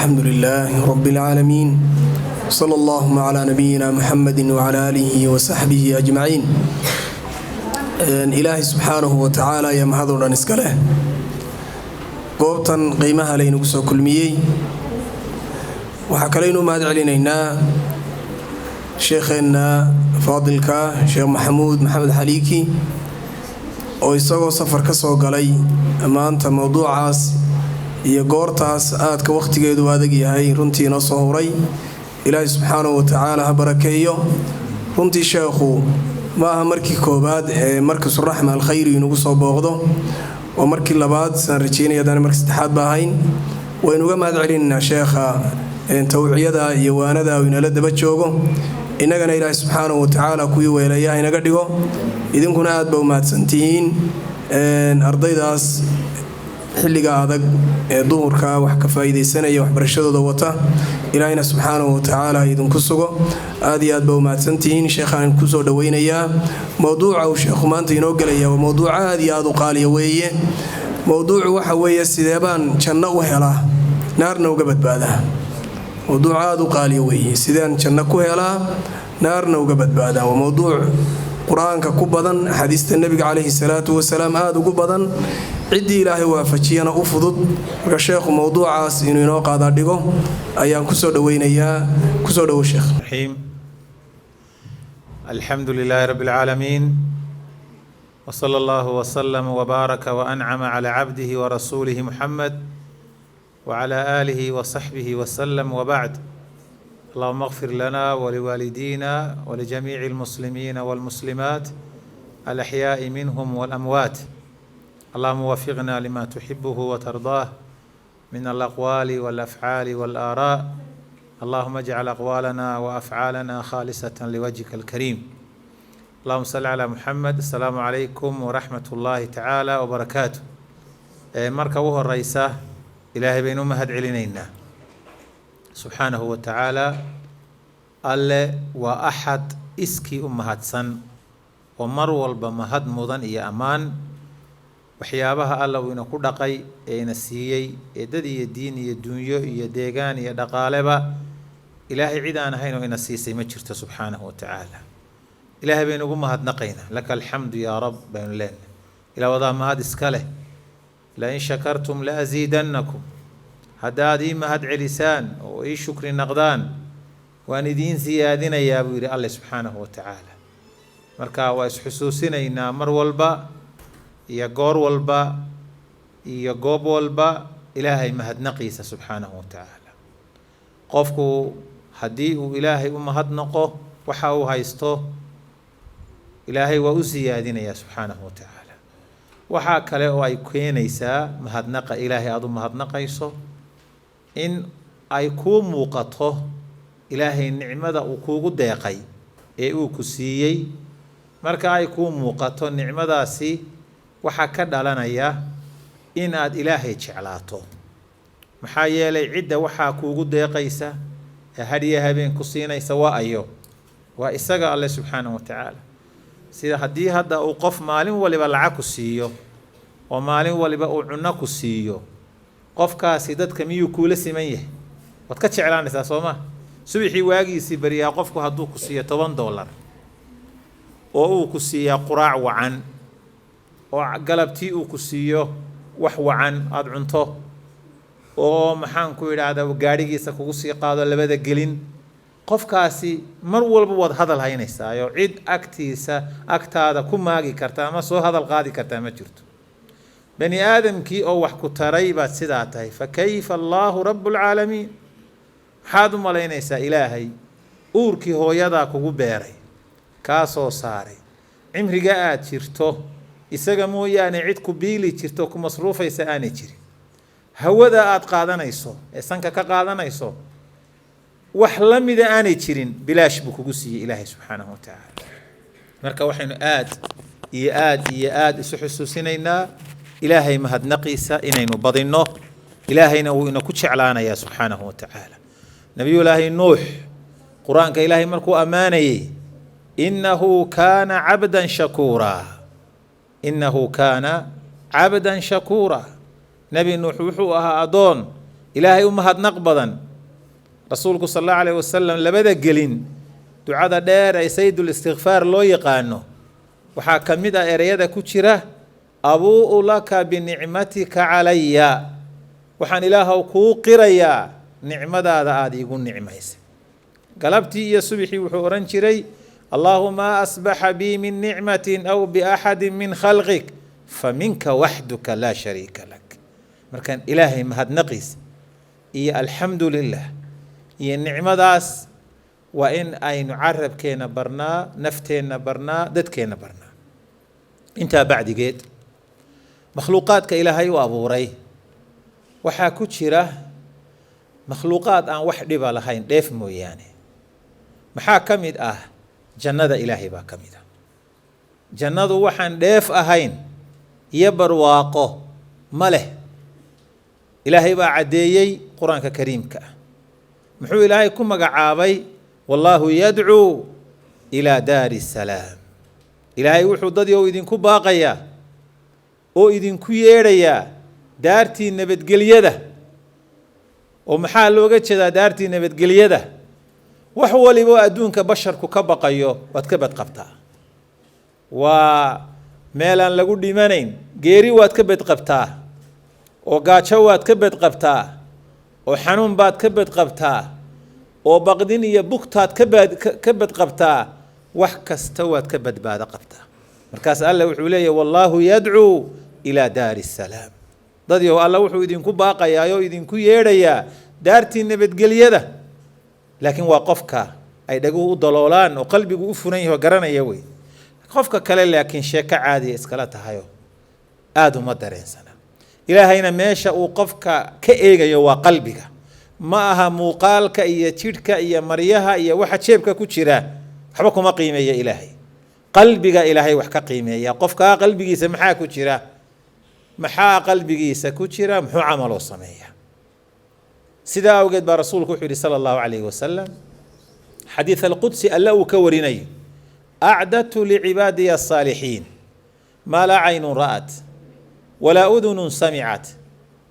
الحمد لله رب العالمين صلى الله على نبينا محمد وعلى آله وصحبه أجمعين. إلهي سبحانه وتعالى يا مهدور نسكله قوبتا قيمها لينقص كل مية وحكلينو ما علينا شيخنا فاضلك شيخ محمود حليكي oo isagoo safar ka soo galay maanta mowduucaas iyo goortaas aadka waqtigeedu adag yahay runtii noo soo huray ilaahay subxaanahu wa ta'aala ha barakeeyo runtii sheekhu ma aha markii koobaad ee markas raxma al khayri inagu soo booqdo oo markii labaad san rajeynaya daan markii saddexaad baahayn waynu uga mahad celinaa sheekha tawciyada iyo waanada uu inala daba joogo inagana ilaahay subxaanahu wa ta'aala kuwii weelaya inaga dhigo idinkuna aad ba u mahadsantihiin ardaydaas xilliga adag ee duhurka wax ka faa'iideysanaya waxbarashadooda wata ilaahayna subxaanahu wa ta'aala idinku sugo aad iyo aad ba u mahadsantihiin sheekhaan ku soo dhaweynayaa mowduuca uu sheekhu maanta inoo galaya waa mowduuc aad iyo aad u qaaliya weeye mowduucu waxa weeye sidee baan janno u helaa naarna uga badbaadaa mowduuc aad u qaaliya weeye sideen janno ku helaa naarna uga badbaadaa waa mowduuc quraanka ku badan xadiista nabiga kaleeyhi salaatu wasalaam aad ugu badan cidii ilaahay waafajiyana u fudud marka sheekhu mowduucaas inuu inoo qaada dhigo ayaan ku soo dhaweynayaa ku soo dhawo sheekh الرحيم الحمد لله رب العالمين وصلى الله وسلم وبارك وأنعم على عبده ورسوله محمد وعلى آله وصحبه وسلم وبعد اللهم اغفر لنا ولوالدينا ولجميع المسلمين والمسلمات الأحياء منهم والأموات اللهم وفقنا لما تحبه وترضاه من الأقوال والأفعال والآراء اللهم اجعل أقوالنا وأفعالنا خالصة لوجهك الكريم اللهم صل على محمد. السلام عليكم ورحمة الله تعالى وبركاته. مركبه الرئيسة إلهي بين أمهد علينا سبحانه وتعالى alle waa axad iskii u mahadsan oo mar walba mahad mudan iyo ammaan waxyaabaha alla uu ina ku dhaqay ee ina siiyey ee dad iyo diin iyo dunyo iyo deegaan iyo dhaqaaleba ilaahay cid aan ahayn oo ina siisay ma jirto subxaanahu wa tacaala. ilaahay baynu ugu mahadnaqaynaa laka alxamdu yaa rab baynu leenahay ilaa wadaa mahad iska leh la in shakartum la aziidannakum haddaad ii mahad celisaan oo ii shukri naqdaan waan idiin siyaadinayaa buu yidhi alle subxaanahu wa tacaala. marka waa isxusuusinaynaa mar walba iyo goor walba iyo goob walba ilaahay mahadnaqiisa subxaanahu wa tacaala. qofku haddii uu ilaahay u mahadnaqo waxa uu haysto ilaahay waa u siyaadinayaa subxaanahu wa tacaala. waxaa kale oo ay keenaysaa mahadnaqa ilaahay aad u mahadnaqayso in ay kuu muuqato ilaahay nicmada uu kuugu deeqay ee uu ku siiyey. marka ay kuu muuqato nicmadaasi waxaa ka dhalanaya in aad ilaahay jeclaato. maxaa yeelay cidda waxaa kuugu deeqaysa ee hadhiya habeen ku siinaysa waa ayo waa isaga alle subxaanahu wa tacaala. sida haddii hadda uu qof maalin waliba lacag ku siiyo oo maalin waliba uu cunno ku siiyo qofkaasi dadka miyuu kuula siman yahay waad ka jeclaanaysaa soo ma subaxii waagiisii bariyaa qofku hadduu ku siiyo $10 oo uu ku siiyaa quraac wacan oo galabtii uu ku siiyo wax wacan aad cunto oo maxaan ku idhaahdaa gaadhigiisa kugu sii qaado labada gelin qofkaasi mar walba waad hadal haynaysaa oo cid agtaada ku maagi karta ama soo hadal qaadi kartaa ma jirto. bani aadamkii oo wax ku taray baad sidaa tahay fakayfa allaahu rabbulcaalamiin. maxaad u malaynaysaa ilaahay uurkii hooyadaa kugu beeray kaa soo saaray cimriga aad jirto isaga mooyaane cid ku biili jirto ku masruufaysa aanay jirin. hawada aad qaadanayso ee sanka ka qaadanayso wax la mida aanay jirin bilaash buu kugu siiyey ilaahay subxaanahu wa tacaala. marka waxaynu aad isu xusuusinaynaa ilaahay mahadnaqiisa inaynu badinno. ilaahayna wuu ina ku jeclaanayaa subxaanahu wa tacaala. nabiyullaahi nuux qur-aanka ilaahay markuu ammaanayay innahu kaana cabdan shakuuraa innahu kaana cabdan shakuuraa. nebi nuux wuxuu ahaa adoon ilaahay u mahadnaq badan. rasuulku sal allahu calayh wasalam labada gelin ducada dheer ay saydul istikfaar loo yaqaano waxaa ka mid ah ereyada ku jira abuu'u laka binicmatika calaya, waxaan ilaahow kuu qirayaa nicmadaada aada iigu nicmaysay. galabtii iyo subixii wuxuu odhan jiray allaahuma asbaxa bii min nicmatin aw biaxadin min khalqik faminka waxduka laa shariika lak. markaan ilaahay mahadnaqiisa iyo alxamdu lilah iyo nicmadaas waa in aynu carabkeenna barnaa, nafteenna barnaa, dadkeenna barnaa. intaa bacdigeed makhluuqaadka ilaahay u abuuray waxaa ku jira makhluuqaad aan wax dhiba lahayn dheef mooyaane. maxaa ka mid ah? jannada ilaahay baa ka mid ah. jannadu waxaan dheef ahayn iyo barwaaqo ma leh. ilaahay baa caddeeyey qur-aanka kariimka ah. muxuu ilaahay ku magacaabay? wallaahu yadcuu ilaa daari salaam. ilaahay wuxuu dadyow idinku baaqayaa oo idinku yeedhayaa daartii nabadgelyada. oo maxaa looga jeedaa daartii nabadgelyada? wax waliba oo adduunka basharku ka baqayo waad ka badqabtaa. waa meelaan lagu dhimanayn. geeri waad ka badqabtaa, oo gaajo waad ka badqabtaa, oo xanuun baad ka badqabtaa, oo baqdin iyo bugtaad ka badqabtaa. wax kasta waad ka badbaado qabtaa. markaas alla wuxuu leeyahy wallaahu yadcuu ilaa daari salaam. dadyow alla wuxuu idinku baaqayaa oo idinku yeedhayaa daartii nabadgelyada. laakiin waa qofka ay dhaguhu u daloolaan oo qalbigu u furan yahay oo garanaya wey. qofka kale laakiin sheeko caadiya iskala tahayo aada uma dareensana. ilaahayna meesha uu qofka ka eegayo waa qalbiga, ma aha muuqaalka iyo jidhka iyo maryaha iyo waxa jeebka ku jira. waxba kuma qiimeeya ilaahay. qalbiga ilaahay wax ka qiimeeya. qofkaa qalbigiisa maxaa ku jira? maxaa qalbigiisa ku jira? muxuu camaloo sameeya? sidaa awgeed baa rasuulku wuxuu yihi sala allahu calayhi wasalam xadiid alqudsi alla uu ka warinayo acdadtu licibaadiya asaalixiin maa laa caynun ra'at walaa udunun samicat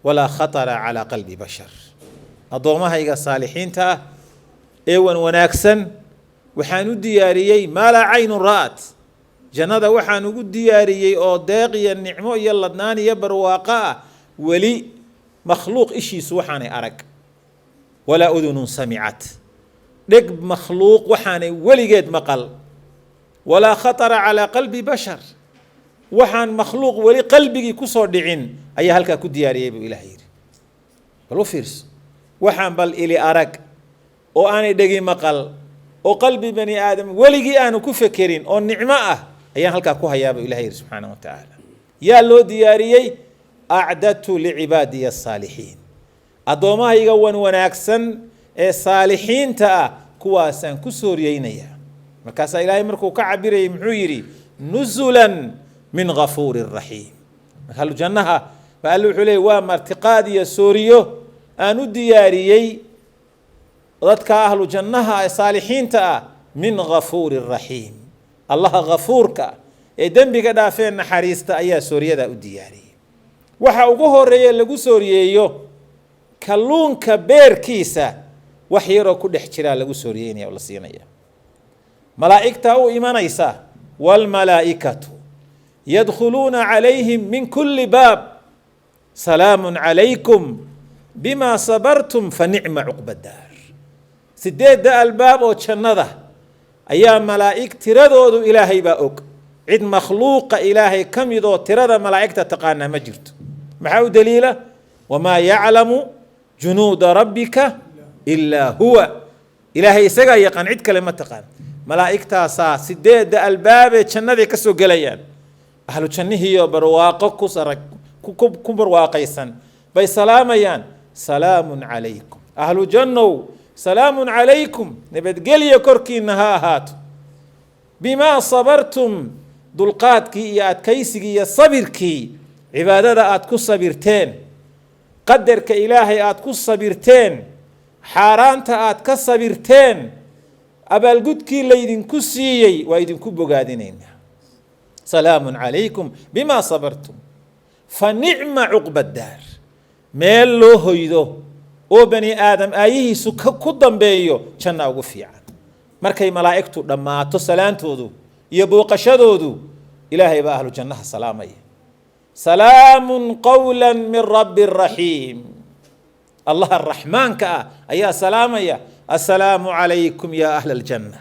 walaa khatara calaa qalbi bashar. addoommahayga saalixiinta ah ee wanaagsan waxaan u diyaariyey maa laa caynun ra'at. jannada waxaan ugu diyaariyey oo deeq iyo nicmo iyo ladnaan iyo barwaaqo ah weli makhluuq ishiisu waxaanay arag. walaa udunun samicat, dheg makhluuq waxaanay weligeed maqal. walaa khatara calaa qalbi bashar, waxaan makhluuq weli qalbigii kusoo dhicin ayaa halkaa ku diyaariyey buu ilaah yidhi. bal u fiirso, waxaan bal ili arag oo aanay dhegi maqal oo qalbi bani aadam weligii aanu ku fekerin oo nicmo ah ayaan halkaa ku hayaa buu ilaah yidhi subxaanahu wa tacaala. yaa loo diyaariyey? acdadtu licibaadiya asaalixiin. addoommahayga wanaagsan ee saalixiinta ah kuwaasaan ku sooriyeynayaa. markaasaa ilaahay markuu ka cabirayay muxuu yidhi nuzulan min ghafuurin raxiim. ahlu jannaha baa alle wuxuu leeyay waa martiqaad iyo sooriyo aan u diyaariyey dadka ahlu jannaha ee saalixiinta ah min ghafuurin raxiim. allaha ghafuurka ee dembiga dhaafeen naxariista ayaa sooriyadaa u diyaariyey. waxa ugu horeeya lagu sooriyeeyo kalluunka beerkiisa wax yaroo ku dhex jiraa lagu sooriyeynaya oo la siinaya. malaa'igtaa u imanaysa waalmalaa'ikatu yadkhuluuna calayhim min kulli baab salaamun calaykum bimaa sabartum fa nicma cuqba daar. 8 albaab oo jannada ayaa malaa'ig tiradoodu ilaahay baa og. cid makhluuqa ilaahay ka midoo tirada malaa'igta taqaanaa ma jirto. maxaa u daliila? wamaa yaclamu junuuda rabbika ilaa huwa. ilaahay isagaa yaqaan, cid kale ma taqaan. malaa'igtaasaa 8 albaabee jannaday ka soo gelayaan. ahlu jannihiiyo barwaaqo ku barwaaqaysan bay salaamayaan. salaamun calaykum. ahlu jannow salaamun calaykum, nabadgelyo korkiinna ha ahaato. bimaa sabartum, dulqaadkii iyo adkaysigii iyo sabirkii cibaadada aad ku sabirteen, qadarka ilaahay aad ku sabirteen, xaaraanta aad ka sabirteen, abaalgudkii laydinku siiyey waa idinku bogaadinaynaa. salaamun calaykum bimaa sabartum fa nicma cuqba daar. meel loo hoydo oo bani aadam aayihiisu ku dambeeyo janna ugu fiican markay malaa'igtu dhammaato salaantoodu iyo booqashadoodu ilaahay baa ahlu jannaha salaamaya salaamun qawlan min rabbi raxiim allah arraxmaanka ah ayaa salaamaya assalaamu calaykum ya ahla aljanna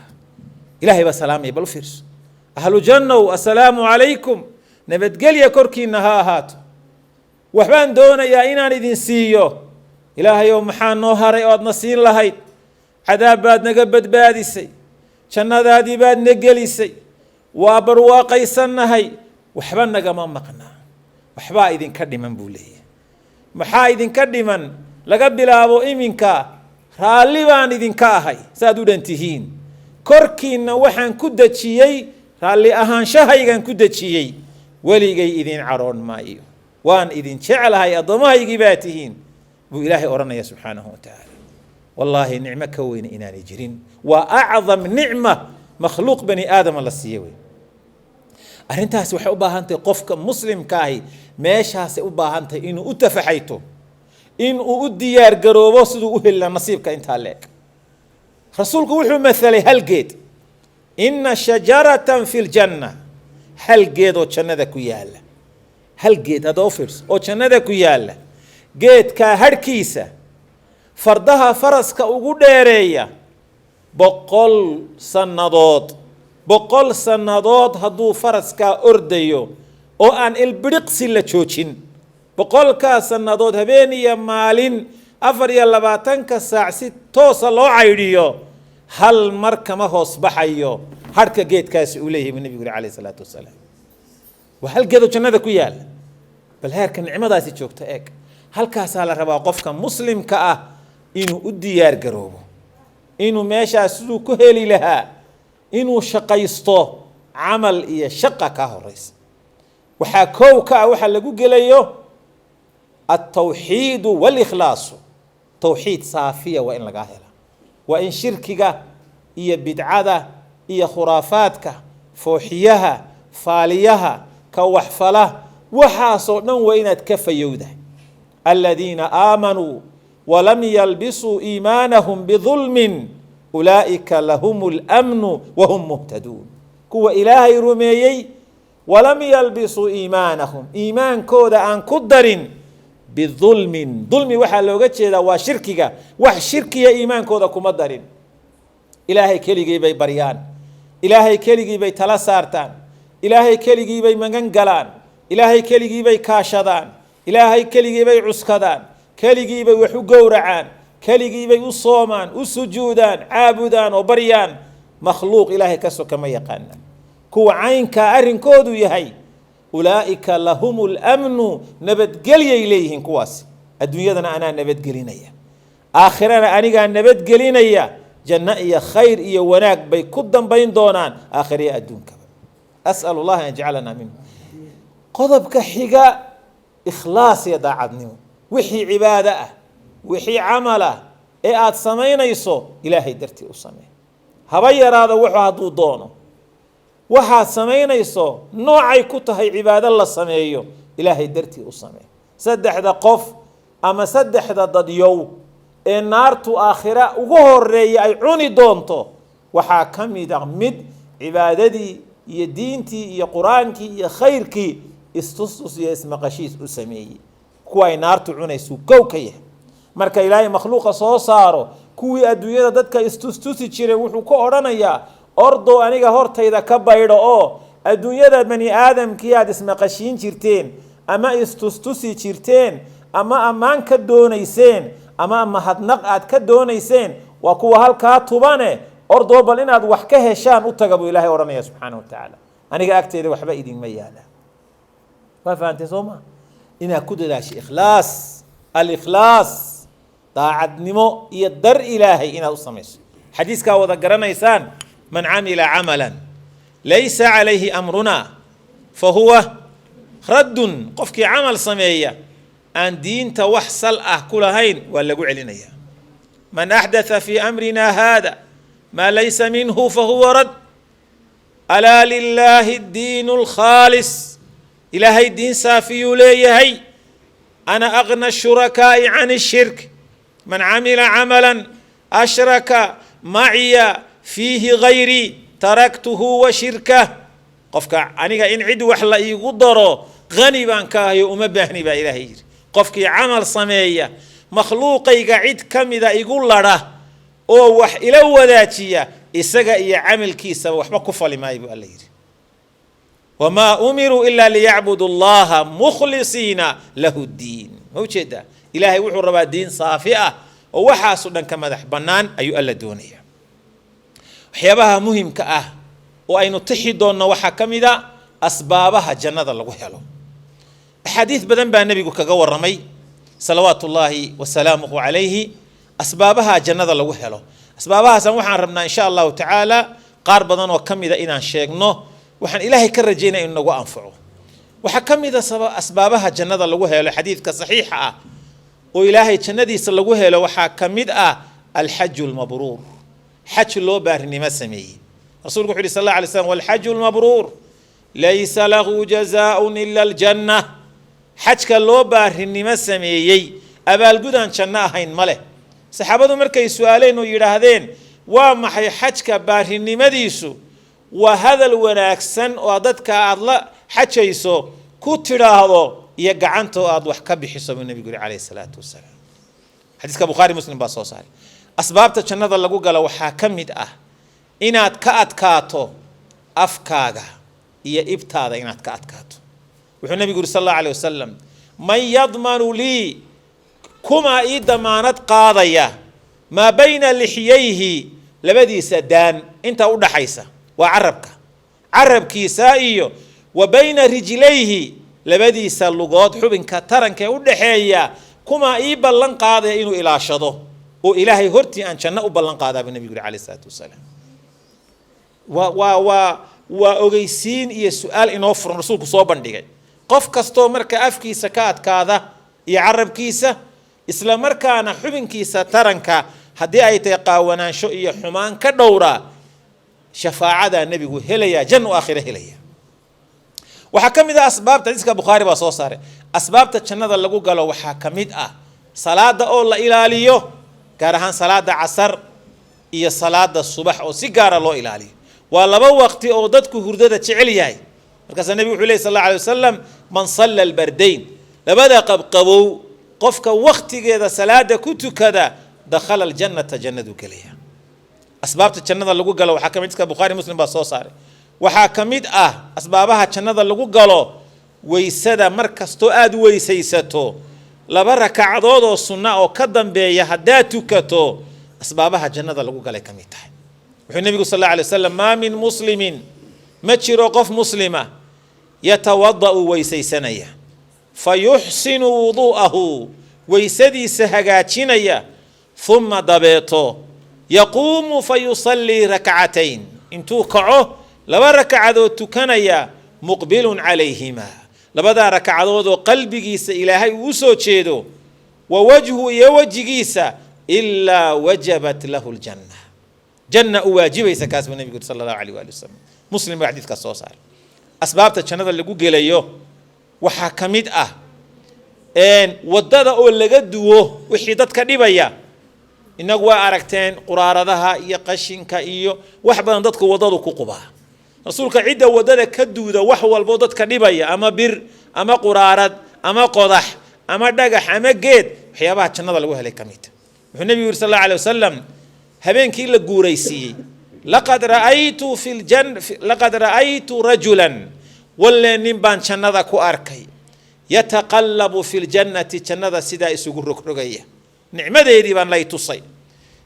ilaahay baa salaamaya bal u fiirso ahlu jannow assalaamu calaykum nabadgelya korkiinna ha ahaato waxbaan doonayaa inaan idin siiyo ilaahayow maxaa noo haray oo aadna siin lahayd cadaab baad naga badbaadisay jannadaadii baad na gelisay waa barwaaqaysannahay waxba nagama maqnaa waxbaa idinka dhiman buu leeyahay maxaa idinka dhiman laga bilaabo iminka raalli baan idinka ahay saaad u dhan tihiin korkiinna waxaan ku dejiyey raalli ahaanshahaygaan ku dejiyey weligay idin caroon maayo waan idin jeclahay addoommahaygii baa tihiin buu ilaahay odhanaya subxaanahu watacaala wallaahi nicmo ka weyne inaanay jirin waa acdam nicma makhluuq bani aadama la siiye wey arrintaasi waxay u baahan tahay qofka muslimka ahi meeshaasay u baahan tahay inuu u tafaxayto inuu u diyaar garoobo siduu u heli lahaa nasiibka intaa leeg rasuulku wuxuu masalay hal geed ina shajaratan fi ljanna hal geed oo jannada ku yaala hal geed hadda u fiirso oo jannada ku yaala geedkaa harhkiisa fardaha faraska ugu dheereeya 100 sannadood hadduu faraskaa ordayo oo aan ilbiriqsi la joojin 100kaa sannadood habeen iyo maalin 24 saac si toosa loo caydhiyo hal mar kama hoos baxayo harhka geedkaasi uu leeyahay buu nebigu yidhi calayhi salaatu wasalaam waa hal geed oo jannada ku yaala bal heerka nicmadaasi joogta eeg halkaasaa la rabaa qofka muslimka ah inuu u diyaar garoobo inuu meeshaas siduu ku heli lahaa inuu shaqaysto camal iyo shaqa ka horeysa waxaa koow ka ah waxa lagu gelayo altawxiidu walikhlaasu tawxiid saafiya waa in lagaa hela waa in shirkiga iyo bidcada iyo khuraafaadka fooxiyaha faaliyaha ka waxfala waxaasoo dhan waa inaad ka fayowdahay aladiina aamanuu walam yalbisuu iimaanahum bidulmin ulaa'ika lahum اlamnu wahum muhtaduun kuwa ilaahay rumeeyey walam yalbisuu iimaanahum iimaankooda aan ku darin bidulmin dulmi waxaa looga jeedaa waa shirkiga wax shirkiya iimaankooda kuma darin ilaahay keligii bay baryaan ilaahay keligii bay tala saartaan ilaahay keligii bay magan galaan ilaahay keligii bay kaashadaan ilaahay keligii bay cuskadaan keligii bay wax u gowracaan keligii bay u soomaan u sujuudaan caabudaan oo baryaan makhluuq ilaahay ka soka ma yaqaanaan kuwa caynkaa arrinkoodu yahay ulaa'ika lahum اlamnu nabadgelyay leeyihiin kuwaasi adduunyadana anaa nabadgelinaya aakhirana anigaa nabadgelinaya janno iyo khayr iyo wanaag bay ku dambayn doonaan aakhiriya adduunkaba as'alu llaha an yajcalana minhu qodobka xiga ikhlaas iyo daacadnimo wixii cibaado ah wixii camal ah ee aad samaynayso ilaahay dartii u samee haba yaraado wuxuu hadduu doono waxaad samaynayso noocay ku tahay cibaado la sameeyo ilaahay dartii u samee 3 qof ama 3 dadyow ee naartu aakhira ugu horeeya ay cuni doonto waxaa ka mid ah mid cibaadadii iyo diintii iyo qur-aankii iyo khayrkii istustus iyo ismaqashiis u sameeyey kuwa ay naartu cunaysu kow ka yahay marka ilaahay makhluuqa soo saaro kuwii adduunyada dadka istustusi jiray wuxuu ku odhanayaa ordo aniga hortayda ka baydho oo adduunyada bani aadamkii aad ismaqashiin jirteen ama istustusi jirteen ama ammaan ka doonayseen ama mahadnaq aad ka doonayseen waa kuwa halkaa tubane ordoo bal inaad wax ka heshaan u taga buu ilaahay odhanaya subxaanahu watacaala aniga agteeda waxba idinma yaala waa fahantay soo maa inaad ku dadaashay ikhlaas alikhlaas daacadnimo iyo dar ilaahay inaad u samayso xadiiskaa wada garanaysaan man camila camalan laysa calayhi amruna fahuwa raddun qofkii camal sameeya aan diinta wax sal ah ku lahayn waa lagu celinaya man axdatha fii amrina haada maa laysa minhu fahuwa rad alaa lilaahi addiinu alkhaalis ilaahay diin saafiyuu leeyahay ana aqna shurakaa'i can ishirk man camila camalan ashraka maciya fiihi gayrii taraktuhu wa shirkah qofka aniga in cid wax la iigu daro hani baan ka ahayo uma baahni baa ilaahay yidhi qofkii camal sameeya makhluuqayga cid ka mida igu ladha oo wax ila wadaajiya isaga iyo camalkiisaba waxba ku fali maayo buu alla yidhi wamaa umiruu ilaa liyacbudu allaha mukhlisiina lahu ddiin ma ujeedaa ilaahay wuxuu rabaa diin saafi ah oo waxaasoo dhan ka madax bannaan ayuu alla doonaya waxyaabaha muhimka ah oo aynu tixi doonno waxaa ka mid a asbaabaha jannada lagu helo axaadiis badan baa nebigu kaga warramay salawaatu ullaahi wasalaamuhu calayhi asbaabaha jannada lagu helo asbaabahaasaan waxaan rabnaa insha allahu tacaala qaar badan oo ka mida inaan sheegno waxaan ilaahay ka rajaynaya inuu nagu anfaco waxaa ka mid a asbaabaha jannada lagu helo xadiidka saxiixa ah oo ilaahay jannadiisa lagu helo waxaa ka mid ah alxaju lmabruur xaj loo baarinimo sameeyey rasuulku wuxu uhi sal alla alay slam walxaju lmabruur laysa lahu jazaaun ila aljanna xajka loo baarinimo sameeyey abaalgudaan janno ahayn ma leh saxaabadu markay su-aaleen oo yidhaahdeen waa maxay xajka baarinimadiisu waa hadal wanaagsan oo dadka aad la xajayso ku tidhaahdo iyo gacanta oo aad wax ka bixiso buu nebigu yidhi calayhi salaatu wasalaam xadiiska bukhaari muslim baa soo saaray asbaabta jannada lagu galo waxaa ka mid ah inaad ka adkaato afkaaga iyo ibtaada inaad ka adkaato wuxuu nebigu yidhi sal allahu alayh wasalam man yadmanu lii kumaa ii damaanad qaadaya maa bayna lixyayhi labadiisa daan inta u dhaxaysa waa carabkiisa iyo wa bayna rijlayhi labadiisa lugood xubinka taranka ee u dhaxeeya kumaa ii ballan qaadaya inuu ilaashado oo ilaahay hortii aan janno u ballan qaadaa buu nebigu yidhi calayhi salaatu wasalaam waa ogeysiin iyo su-aal inoo furan rasuulku soo bandhigay qof kastoo marka afkiisa ka adkaada iyo carabkiisa isla markaana xubinkiisa taranka haddii ay tahay qaawanaansho iyo xumaan ka dhowraa shafaacadaa nebigu helaya jannu aakhira helaya waxaa ka mid ah asbaabta xadiiska bukhaari baa soo saaray asbaabta jannada lagu galo waxaa ka mid ah salaada oo la ilaaliyo gaar ahaan salaada casar iyo salaada subax oo si gaara loo ilaaliyo waa laba waqti oo dadku hurdada jecel yahay markaasaa nebigu wuxuu lehy sal alla alay wasalam man salla albardayn labada qabqabow qofka waqtigeeda salaada ku tukada dakhala aljannata jannadu gelaya asbaabta jannada lagu galo waxaa ka mid iska bukhaari muslim baa soo saaray waxaa ka mid ah asbaabaha jannada lagu galo weysada mar kastoo aada weysaysato laba rakacadood oo sunna oo ka dambeeya haddaad tukato asbaabaha jannada lagu galay ka mid tahay wuxuu nebigu sal alla alay wasalam maa min muslimin ma jiro qof muslima yatawada'u weysaysanaya fa yuxsinu wudu'ahu weysadiisa hagaajinaya uma dabeeto yaquumu fa yusallii rakcatayn intuu kaco laba rakacadood tukanaya muqbilun calayhima labadaa rakacadood oo qalbigiisa ilaahay uu soo jeedo wa wajhu iyo wejigiisa ilaa wajabat lahu ljanna janna u waajibaysa kaas buu nebigu yuri sala allahu alayh waali wasalam muslim baa xadiidkaas soo saaray asbaabta jannada lagu gelayo waxaa ka mid ah waddada oo laga duwo wixii dadka dhibaya inagu waa aragteen quraaradaha iyo qashinka iyo wax badan dadku waddadu ku qubaa rasuulka cidda waddada ka duuda wax walbo dadka dhibaya ama bir ama quraarad ama qodax ama dhagax ama geed waxyaabaha jannada lagu helay ka mid wuxuu nebigu yiri sal allahu alayh wasalam habeenkii la guuraysiiyey laqad ra'aytu rajulan walle nin baan jannada ku arkay yataqallabu fi ljannati jannada sidaa isugu rogrogaya nicmadeedii baan lay tusay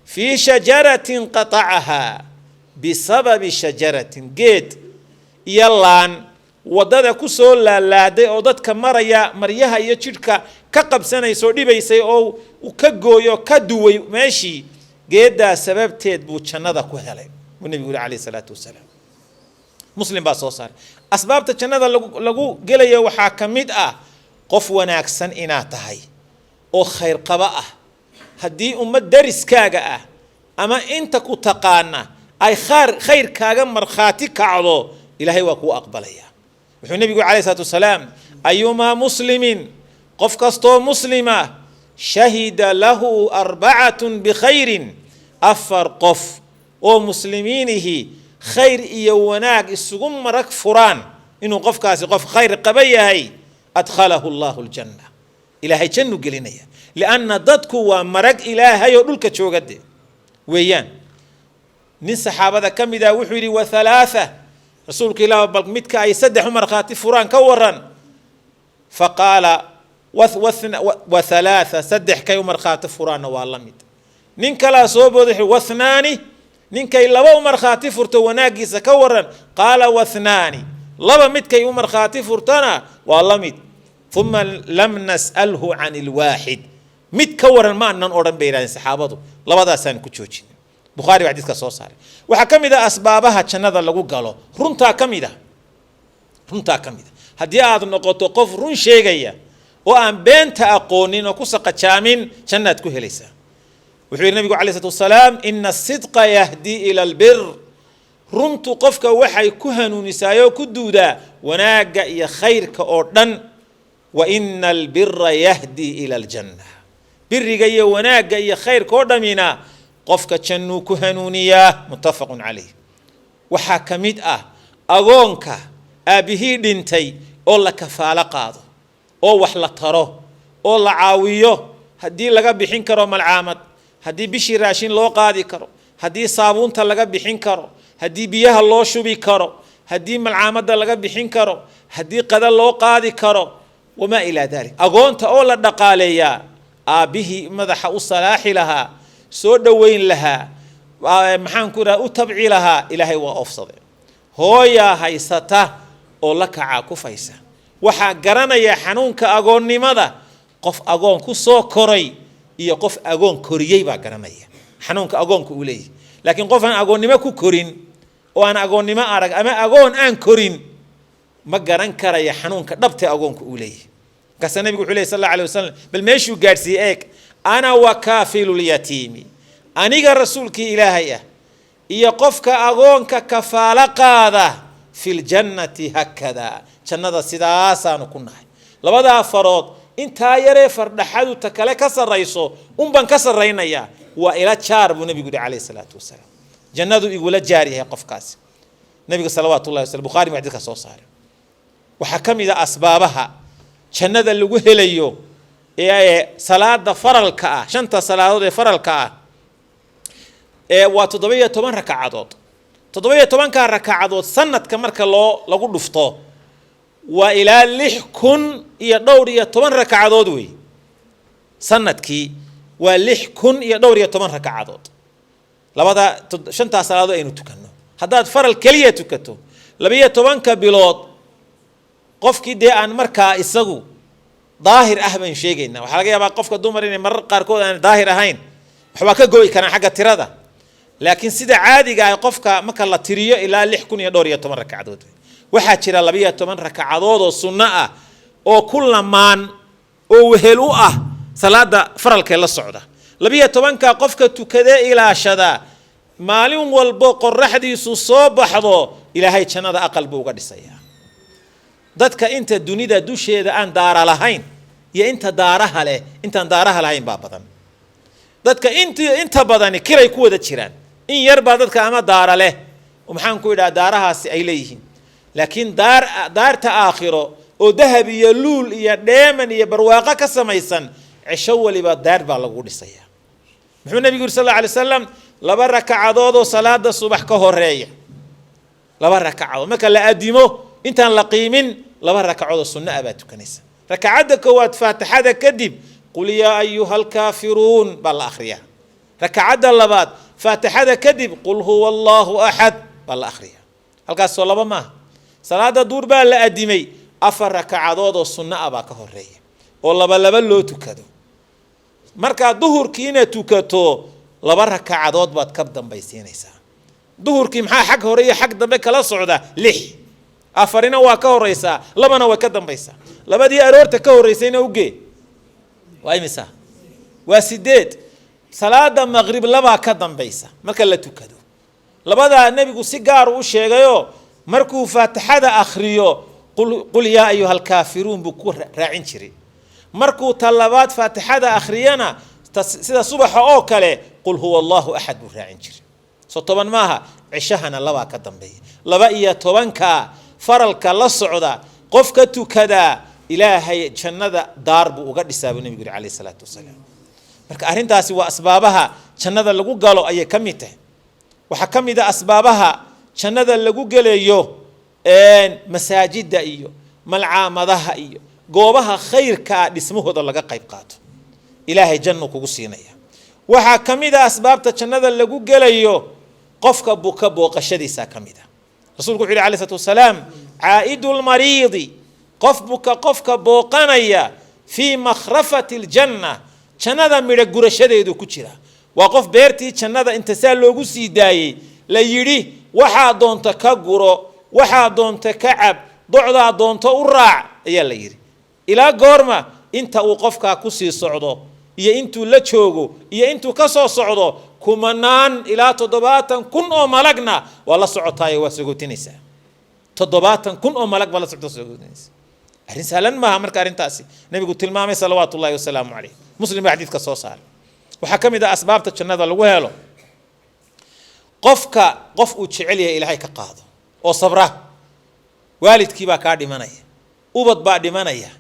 fii shajaratin qatacahaa bisababi shajaratin geed iyo laan waddada ku soo laalaaday oo dadka maryaha iyo jidhka ka qabsanaysa oo dhibaysay oo ka gooyo ka duway meeshii geeddaa sababteed buu jannada ku helay buu nebigu yuri calayhi salaatu wasalaam muslim baa soo saaray asbaabta jannada lagu gelaya waxaa ka mid ah qof wanaagsan inaad tahay oo khayr qaba ah haddii ummad dariskaaga ah ama inta ku taqaana ay khayrkaaga markhaati kacdo ilaahay waa kuu aqbalaya wuxuu nebigu calayhi salaatu wasalaam ayumaa muslimin qof kastoo muslima شهد له 4 بخير أفر قف ومسلمينه خير إيواناك السقم مرك فران إنه قف كاسي قف خير قبيه أدخله الله الجنة إلهي جنو قلينيا لأن ضدك ومرق إلهي يقولك شو قد ويان من صحابة كم إذا وحوري وثلاثة رسولك الله بلق متك أي سدح مرقاتي فران كوران فقال وثلاثة سدح كي مرقاتي فران والله مت نينك لا صوبه واثنان نينك إلا مرقاتي فرت وناقص كوران قال واثنان لبا مت كي مرقاتي فرتنا والله مت ثم لم نسأله عن الواحد مت كوران ما أنن أورن بيران صحابته لبا دا سان كتشوجين بخاري وحديث كسر صار وحكم إذا أسبابها كنذا لقو قالوا رنتا كم إذا هدي هذا النقطة قف رن شيء جيا وأن بنت أقونين وكسق شامين كنت كهليسة وحير النبي عليه الصلاة والسلام إن الصدق يهدي إلى البر رنت قفك وحي كهن نسايو كدودا وناجا يا خير كأردن وإن البر يهدي إلى الجنة بر جيا وناجا يا خير كأردمنا قفك جنو كهنونية متفق عليه وحاكمت أغونك أبيه دنتي أولا كفالة قاضو أو وحلا ترو أولا عاويو هدي لغا بحين كرو ملعامد هدي بشي راشين لو قادي كرو هدي صابون تلغا بحين كرو هدي بيها لو شبي كرو هدي ملعامد لغا بحين كرو هدي قدا لو قادي كرو وما إلى ذلك أغونت أولا دقاليا أبيه مدح الصلاح لها سود وين لها محان كورا أتبعي لها إلهي وأفصد هو يا هيسته أو لك عاكفيسة وحا قرنا يا حنونك أقول لماذا قف أقول كسو كوري إيا قف أقول كوريي با قرنا يا حنونك أقول كولي لكن قف أنا أقول نما كورين وأنا أقول نما أرق أما أقول أن كورين ما قرن كرا يا حنونك ضبط أقول كولي كسر النبي عليه صلى الله عليه وسلم بالمشي قارسي إيك أنا وكافل اليتيم أنيق رسولك إلهي إيا قفك أغونك كفالة قادة في الجنة هكذا جنة سداسة نكون لبدا فرود انت يري فرد حدو تكالي كسر رئيسو بان كسر رينيا وإلى تشارب النبي عليه الصلاة والسلام جنة يقول جاري هي قفكاس نبي صلوات الله وسلم بخاري محدث صار وحكم إذا أسبابها جنة اللي قهليو صلاة فرل كأ شنطة صلاة فرل كأ وتضبية 8 ركعات تضبية 8 ركعات سنة كمرك الله لقول لفطه وإلى لحكن يدوري 8 ركعات دوي سنة كي ولحكن يدوري 8 ركعات لبدا شنطة صلاة إنه تكنو هذا فرل كلية تكتو لبيه 8 كبلاد قف كده عن مركا إسقو ظاهر أهبن شيءنا وحلاقي يا قفك الدمر إن مر قاركود أنا ظاهر هين حباك جوي كان حاجة ترى لكن سيدا عادي جاي قفك ما كان لا تريه إلا لحكون يدور يتمر ركعات وحشر الله بيه تمر ركعات والسنة أو كل مان أو هلوءة صلاة فرل كلا الصعدة لبيه تمر كقفك تكذا إلى شذا مالين والبوق الرحدي صوب حضو إلى هاي شنادة أقل بوقد السيا dadka inta dunida dusheeda aan daara lahayn iyo inta daaraha leh intaan daaraha lahayn baa badan dadka inta badan kiray ku wada jiraan in yar baa dadka ama daara leh waxaan ku idhaa daarahaasi ay leeyihiin laakiin daarta aakhiro oo dahab iyo luul iyo dheeman iyo barwaaqo ka samaysan cisho waliba daar baa lagu dhisayaa muxuu nabigu sallallahu alayhi wasallam 2 rakacadood oo salaada subax ka horeeya 2 rakacadood marka la aadimo intaan la qiimin 2 rakacadood sunna abaad tukanaysa rakacada koowaad faatixada kadib qul yaa ayyuhal kaafiruun bal akhriya rakacada labaad faatixada kadib qul huwallahu ahad bal akhriya halkaas soo laba ma salaada duur baa la adimay 4 rakacadood oo sunna aba ka horeeya oo laba loo tukado marka duhurkiina tukato 2 rakacadood baad ka dambaysiinaysaa duhurkii maxaa xaq hore iyo xaq dambe kala socda 6 أفرنا وكهريسا لبنا وكدم بيسا لبدي أرورت كهريسين وجي وأي مسا وسديد صلاة المغرب لبا كدم بيسا ما كلتو كدو لبدا النبي يقول سيجار وشيغيو مركو فاتحة أخريو قل يا أيها الكافرون بكور راعين شري markuu talabaad faatixada akhriyana sida subaxa oo kale qul huwa allahu axad buu raacin jiray soo toban maaha cishahana labaa ka dambeeya 12 faralka la socda qofka tukada ilaahay jannada daar buu uga dhisaa nabiga kaleey salaatu wasalaam marka arintaasi waa asbaabaha jannada lagu galo ayay kamid tahay waxa kamid ah asbaabaha jannada lagu galeeyo masaajida iyo malcaamadaha iyo goobaha khayrka dhismahooda laga qayb qaato ilaahay janno kugu siinaya waxa kamid ah asbaabta jannada lagu galayo qofka buka booqashadiisa kamid ah rasuulku wuxuu yiri sallallahu wasallam aidul maridi qofka booqanaya fi makhrafati aljanna jannada midha gurashadeedu ku jira waa qof beertii jannada inta saa loogu sii daayay la yiri waxa doonta ka guro waxa doonta ka cab docda doonta u raac ayaa la yiri ila goorma inta uu qofka ku sii socdo iyo intuu la joogo iyo intuu ka soo socdo kumanaan ila 700 kun oo malagna waa la socotaay waa sugootinaysa 700 kun oo malag baa la sugootinaysa arrin sahlan ma marka arintaasi nabigu tilmaamay salawaatullaahi wasalaamu alayhi muslim xadiidka soo saar waxa kamid ah asbaabta jannada lagu helo qof uu jecel yahay ilaahay ka qaado oo sabra waalidkii baa ka dhimanaya ubad baa dhimanaya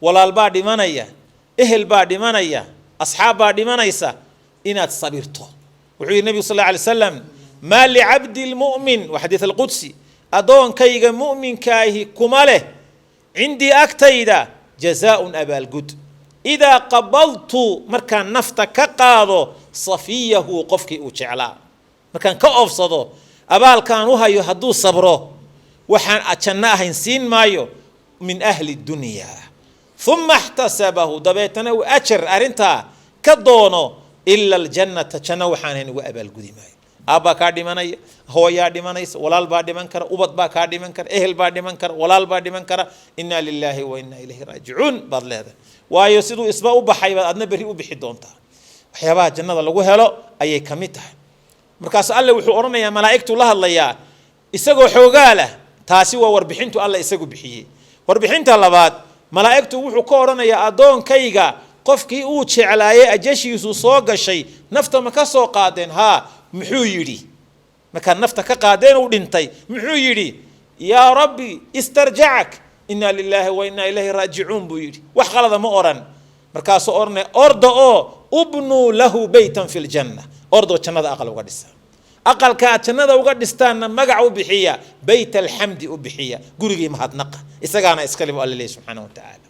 walaal baa dhimanaya ehel baa dhimanaya asxaab baa dhimanaysa inaad sabirto wuxuu yiri nabiga sallallahu alayhi wasallam ma li 'abdi al-mu'min wa hadith al-qudsi adoonkayga mu'minkaahi kuma leh عندي أكتيدا جزاء أبا الجد إذا قبلت مركان نفط كقاضو صفيه قفك أوشعلا مركان كأفصدو أبال كانوها يهدو صبره وحن أتشناها إنسين مايو من أهل الدنيا ثم احتسبه دبيتنا وأشر أرنتا كدونو إلا الجنة تشنو حانين وأبا الجد مايو أبا كاردي مناي هو ياردي منايس ولال بادي منكر أبد با كاردي منكر أهل بادي منكر ولال بادي منكر إنا لله وإنا إليه راجعون بدل هذا ويسدو إسباء بحي أدنى بريء بحدونتا وحيابها جنة الله هلا أي كميتها مركز الله وحورنا يا ملائكة الله الله يا إسقوا حوجاله تاسوا وربحنتو الله إسقوا بحيه وربحنت الله بعد ملائكة وحكورنا يا أدون كيجا قفكي أوتش على أجشي يسوق الشيء نفط مكسو قادن ها محيري مكان نفتك قادين ودنتي محيري يا ربي استرجعك إنا لله وإنا إليه راجعون بيري وحغلظ مؤرن مركاس أورن أرضو ابنوا له بيتا في الجنة أرضو جنة أقل وقدسة أقل كات جنة وقدستان مقعوا بحية بيت الحمد وبحية قرقي مهد نقا إساقانا إسكالي بقال الله سبحانه وتعالى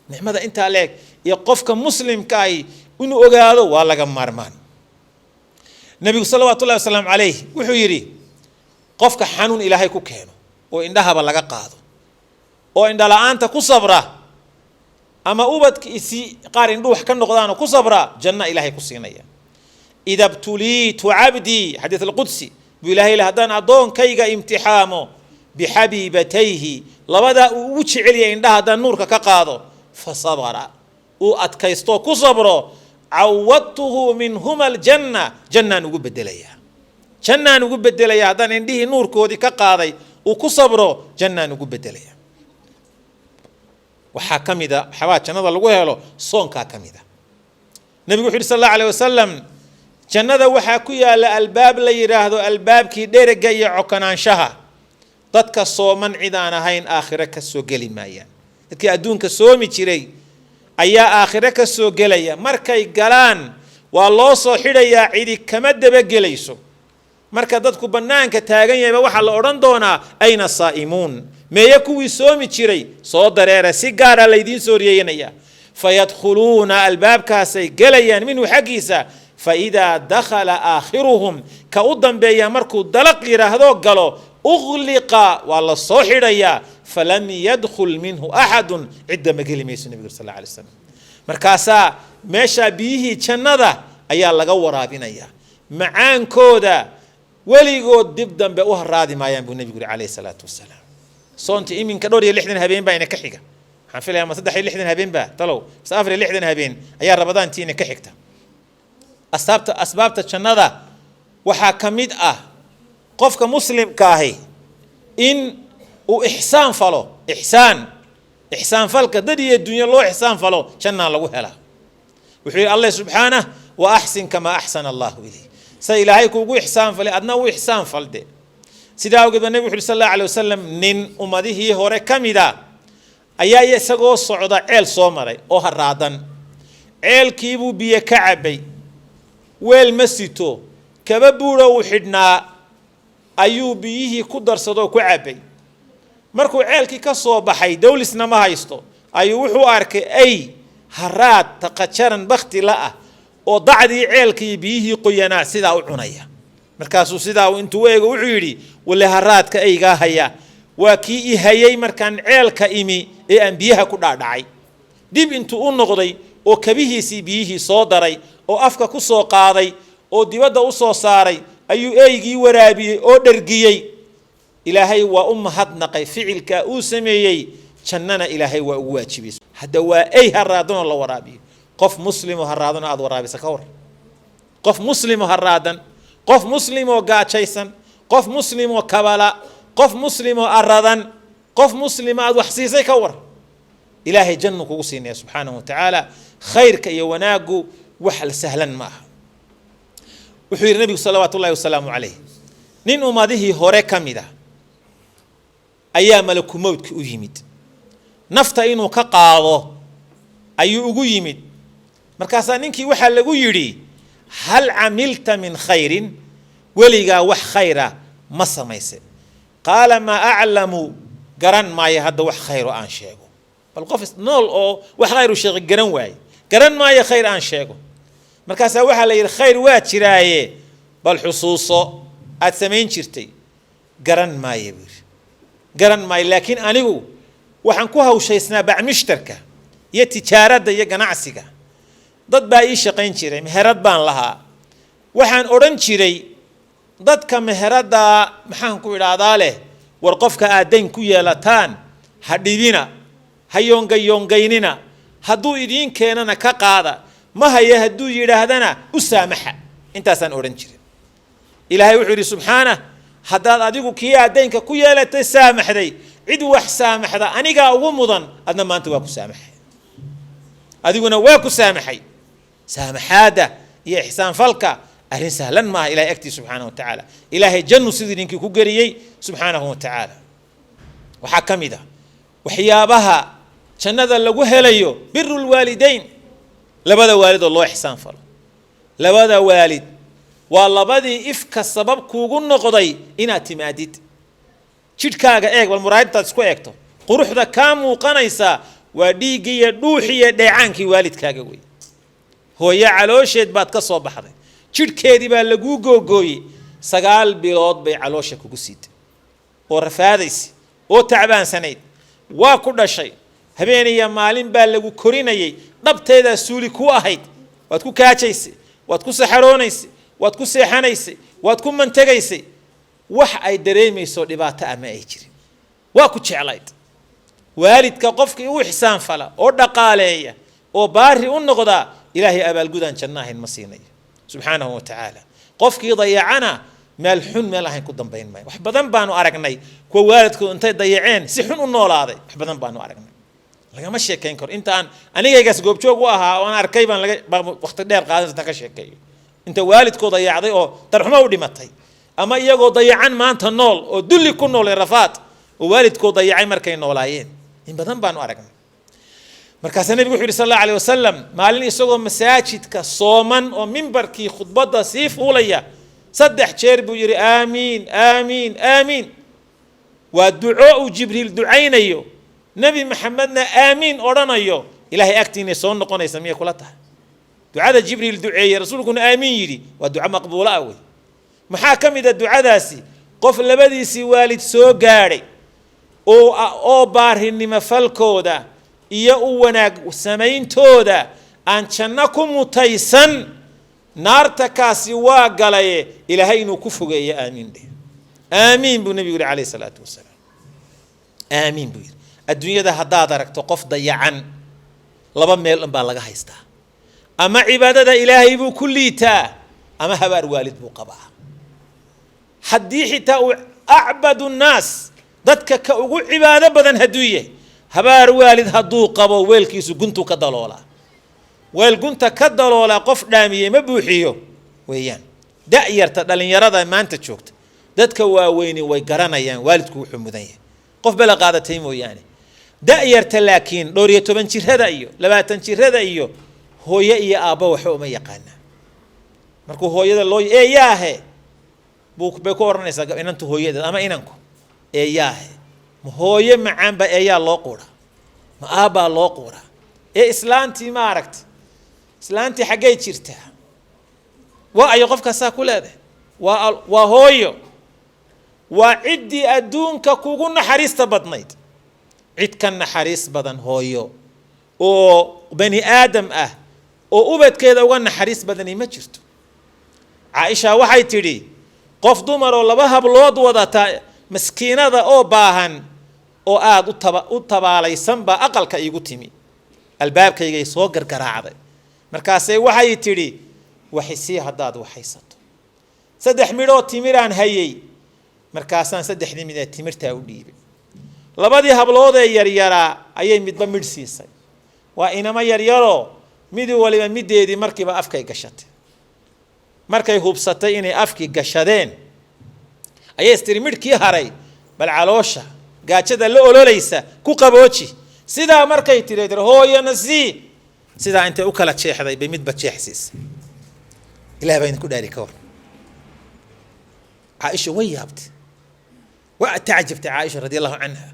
نحمد أنت عليك يقفك مسلم كاي إنه أقالوا والله مرمان النبي صلى الله عليه وسلم عليه وحيري قفك حنون إلهي كوكينو وإندها بلغا قادو وإندها أنت كصبرة أما أوبتك إسي قارن روح كنقضانو كصبرة جنة إلهي كسينيا إذا ابتليت عبدي حديث القدسي بإلهي لهدان أدون كيغا امتحامو بحبيبتيه لبدا وچعلي إندها دان نورك كقادو فصبر وأتكيستو كصبرو عوضته منهما الجنة جنة نقول بدليا جنة نقول بدليا هذا عنده نور كودي كقاضي وكصبره جنة نقول بدليا وحكم إذا حوات جنة الله وهله صون كاكم إذا النبي صلى الله عليه وسلم جنة وحكويا للباب ليراه الباب كي دير جاي عكنان شها ضدك الصومن عدانا هين آخرك السوقلي مايا كي أدون كسومي تري ayaa aakhire ka soo galaya markay galaan waa loo soo xidhayaa cidi kama daba gelayso marka dadku banaanka taagan yahay waxa la oran doonaa ayna saa'imuun meeya kuwii soomi jiray soo dareera si gaar ah leedin soo riyeynaya fayadkhuluuna albaabkaasay galayaan minhu xaqiisa fa idaa dakhala aakhiruhum ka u dambeeya markuu dalaq yiraahdo galo ughliqa waa la soo xidhayaa فلم يدخل منه أحد عدة مجلي ميسو النبي صلى الله عليه وسلم مركاسا ماشى بيه جنة أيا لجوا رابينيا معان كودا ولي جود دبدم بأوه رادي ما ينبو النبي عليه الصلاة والسلام صنت إمين كدوري اللحدن هبين بين كحجة حنفلها ما صدق اللحدن هبين با طلو سافر اللحدن هبين أيا رمضان تينا كحجته أسباب الجنة وحكمت قفك مسلم كاهي إن وإحسان فلو إحسان إحسان فلك ددي الدنيا الله إحسان فلو جنة لو هلا وحي الله سبحانه وأحسن كما أحسن الله إليه سيلاهيك وقو إحسان فلي أدنى وإحسان فلده سيداو قد النبي صلى الله عليه وسلم نين أمده هوري كمدا أيا يسقو الصعودة عيل صومري أو هرادن عيل كيبو بيه كعبي ويل مسيتو كبابورا وحدنا أيو بيه كدر صدو كعبي markuu ceelkii ka soo baxay dawlisna ma haysto ayuu wuxuu arkay ay haraad taqajaran bakhti la ah oo dacdii ceelkii biyihii qoyanaa sidaa u cunaya markaasuu sidaa intuu eego wuxuu yidhi wale haraadka aygaa haya waa kii i hayay markaan ceelka imi ee aan biyaha ku dhaadhacay dib intuu u noqday oo kabihiisii biyihii soo daray oo afka ku soo qaaday oo dibadda u soo saaray ayuu eeygii waraabiyey oo dhargiyey إلهي وأمهات نقي فعل كأوسمي جننا إلهي وواجبي هذا وأي هرادون الله ورابي قف مسلم وهرادون أذ ورابي سكور قف مسلم وهرادن قف مسلم وقاتشيسن قف مسلم وكبلا قف مسلم وأرادن قف مسلم أذ وحسيسي كور إلهي جنة كوسين سبحانه وتعالى خيرك يوناجو وحل سهلا معه وحير النبي صلوات الله وسلامه عليه نين أماده هوري كميدا أيام ملك موت كأجيمد نفط إنه كقاضه أيو أجيمد مركزا نينكي وحل يري هل عملت من خير ولقى وح خيرا ما سميسه قال ما أعلم قرن ما يهد وح خير عن شيء بالقفص نول أو وح خير شيء قرن واي قرن ما يخير عن شيء مركزا وحل الخير واتشرايه بالحصوصه أتسمين شرتي قرن ما يبير قرن ما لكن أنيو وحنكوها وشيسنا بعمشتركة يتجارد يجنعسكة ضد باي شقين شري مهرد بان لها وحن أورن شري ضد كمهرد محنكو إلى ورقفك آدين كويا لتان هدينا هيونجيننا هدو إدين كأننا كقاعدة ما هي هدو يرهدنا أسامح أنت سان أورن شري إلهي وحوري سبحانه هذا أديكو كيا دينك كويا لا تسامح ذي عدو وحسامح ذا أنيقا ومضن أدنى ما أنت واكو سامح أديكونا واكو سامحي سامح هذا يا إحسان فلك أهل سهلا ما إلهي أكتي سبحانه وتعالى إلهي جنو سيدينك كوغريي سبحانه وتعالى وحكم ذا وحيابها شنذا لقوه ليو بر الوالدين لبدا والد الله إحسان فلو لبدا والد والله بدي إفك السبب كوجون نقضي إن اعتماديت شيء كاجا إيه والمرايد تسكو إكتو قروح ذا كام وقنيسا وديجي روحي دعانك والد كاجا وي هو يعلوش بعد كسر بحره شيء كذي بالجو جوي سجال بلاد بعلوش كوجسيد ورفاديس وتعبان سنيد وكل شيء هبيني يا مالين بالجو كوريناي نبت هذا سولي كواهيد وتكو كاتشيس وتكو سحرونيس وتكون سيحانيسي وتكون منتجيسي وح أي دريمي سو دبعة أما أيجري وأكو شعلايت والد كقفك وإحسان فلا أو دقالية أو باري النقطة إلهي أبا الجودان جناه المسيني سبحانه وتعالى قفك يضيعنا مالحون مالحين قدام بين ماي وحبذن بانو أرقناي كو والدك أنت ضيعين سحون النول هذا وحبذن بانو أرقناي لكن ماشي كينكر أنت أنا جالس جوب شو وها وأنا أركيبان وقت دير قادر تكشف كيو أنت والدك ضيعضي أو ترحمه ودمتي أما يجو ضيعان ما أنت النول أو دل يكون نول الرفات ووالدك ضيعي مركين نولاين إن بدن بانو أرقم مركز النبي صلى الله عليه وسلم مالين يسوق مساجد كصوما ومنبر كي خطبة سيف وليا صدح شرب ويري آمين آمين آمين والدعاء جبريل دعينيو نبي محمدنا آمين أورانيو إلهي أكتيني صون نقول يسميه كلها دعاء جبريل دعية رسولكم آمين يري والدعاء مقبول أوي محاكم إذا الدعاء داسي قفل لبدي سي والد سو قاري أو بارهن مفلكودا إيا أوناق سمين تودا أن شنكم متيسن نار تكاسي واقلي إلهي نكفوغ يا آمين دي آمين بالنبي عليه الصلاة والسلام آمين بير الدنيا ده هدادرك تقف ضيعا لبا ميل انبالغا هيستا أما عبادة إلهي بو كليتا أما هبار والد بو قبا حدي حتى أعبد الناس ضدك كأقو عبادة بدن هدوية habaar waalid hadduu qabo weelkiisu guntu ka daloola weel gunta ka daloola qof dhaamiyey ma buuxiyo weeyaan da'yarta dhalinyarada maanta joogta dadka waaweyni way garanayaan waalidku wuxuu mudan yahay qof bala qaadatay mooyaane da'yarta laakiin dhowr iyo 10 jirada iyo 20 jirada iyo hooyo iyo aabba waxa uma yaqaana markuu hooyada loo eeyaahe buu ku oranaysaa inantu hooyada ama inanku eeyaahe ma hooyo macaan ba eeyaa loo qoora ma aabba loo qoora islaantii ma aragti islaantii xagee jirtaa waa ay qofka saa ku leedahay waa hooyo waa cidii adduunka kugu naxariista badnayd cid ka naxariis badan hooyo oo bani aadam ah oo ubadkeeda uga naxariis badani ma jirto Aisha waxay tiri qof dumar oo laba hablood wadata maskiinada oo baahan oo aad u tabaalaysan ba aqalka igu timi albaabkayga soo gargaraacday markaasay waxay tiri waxisi hadaad waxaysato 3 midho timiraan hayay markaasaan 3 midho timirta u dhiibay labadii hablood ee yaryara ayay midba mid siisay waa inama yaryaro mid waliba mideedii markiiba afkay gashatay markay hubsatay inay afkii gashadeen ayay istiri midkii haray bal caloosha gaajada la ololeysa ku qabooji sida markay tireedir hooyana si sida inta u kala jeexday bay midba jeexsiis ilaahay baan ku dhaari kawar Aisha wayabti wa taajabta Aisha radiyallahu anha